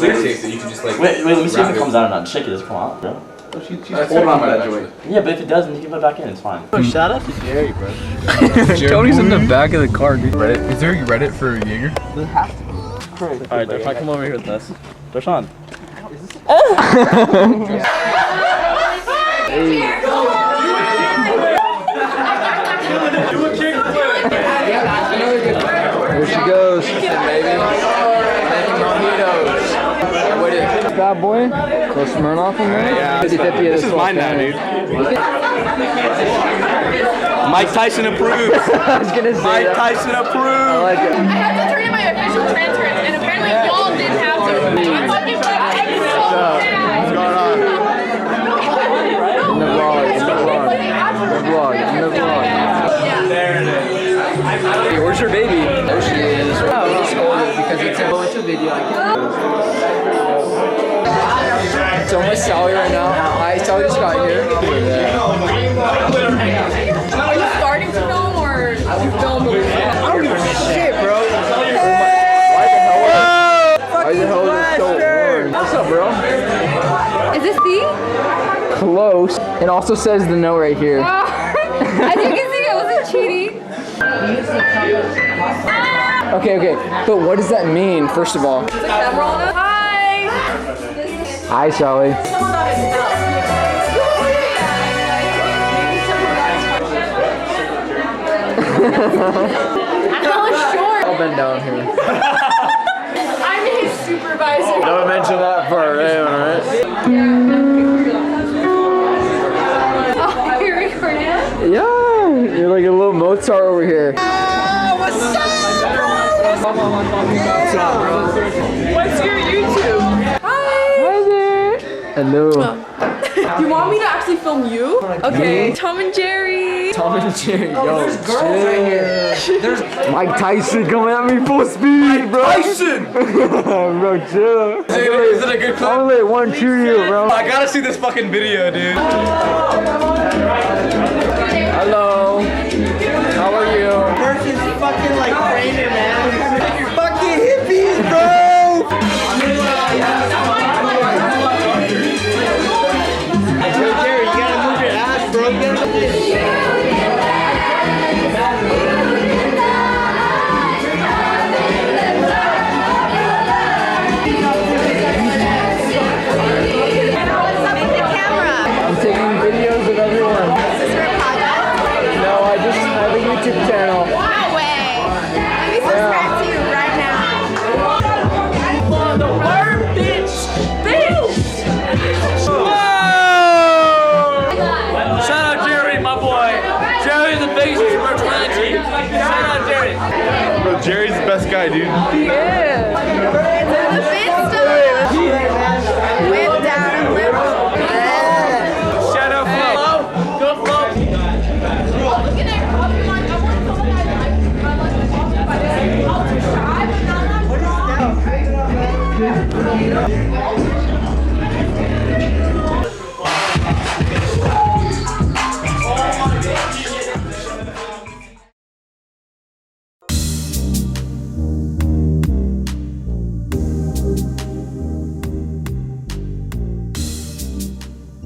tape that you can just like. Wait, let me see if it comes out or not. Check it, does it come out, bro? Oh, she's holding on by that joint. Yeah, but if it doesn't, you can put it back in, it's fine. Oh, shout out to Jerry, bro. Tony's in the back of the car, dude. Reddit? Is there Reddit for Jaeger? They have to. Alright, Darshan, come over here with us. Darshan. There she goes. Baby. Bad boy. Go Smirnoff in there. Yeah. This is mine now, dude. Mike Tyson approves. I was gonna say Mike Tyson approves. I like it. I had to turn in my official transcript, and apparently y'all didn't have to. I'm fucking so mad. What's going on? In the vlog. There it is. Hey, where's your baby? There she is. Oh, just hold it because it's a video. So I'm with Sally right now. Hi, Sally just got here. Are you starting to film or you film? I don't give a shit, bro. Why the hell is it so orange? What's up, bro? Is this C? Close. It also says the note right here. As you can see, I wasn't cheating. Okay. But what does that mean, first of all? Hi. Hi, Sally. I'm hella short. I'll bend down here. I'm his supervisor. Don't mention that part, right? Oh, you're recording? Yeah, you're like a little Mozart over here. What's your YouTube? Hi there. Hello. You want me to actually film you? Okay. Tom and Jerry. Tom and Jerry. Yo, there's girls right here. There's Mike Tyson coming at me full speed, bro. Tyson! Bro, chill. Is it a good clip? I'm gonna let one cheer you, bro. I gotta see this fucking video, dude. Hello. How are you? Person's fucking like trainer, man. Fucking hippies, bro. Jerry, you gotta move your ass, bro. You gotta move your I'm taking videos of everyone. Is this for a podcast? No, I have a YouTube channel. No way. Let me subscribe to you right now. The word bitch. Shout out Jerry, my boy. Jerry's the biggest YouTuber in Shout out Jerry. Bro, Jerry's the best guy, dude. Yeah.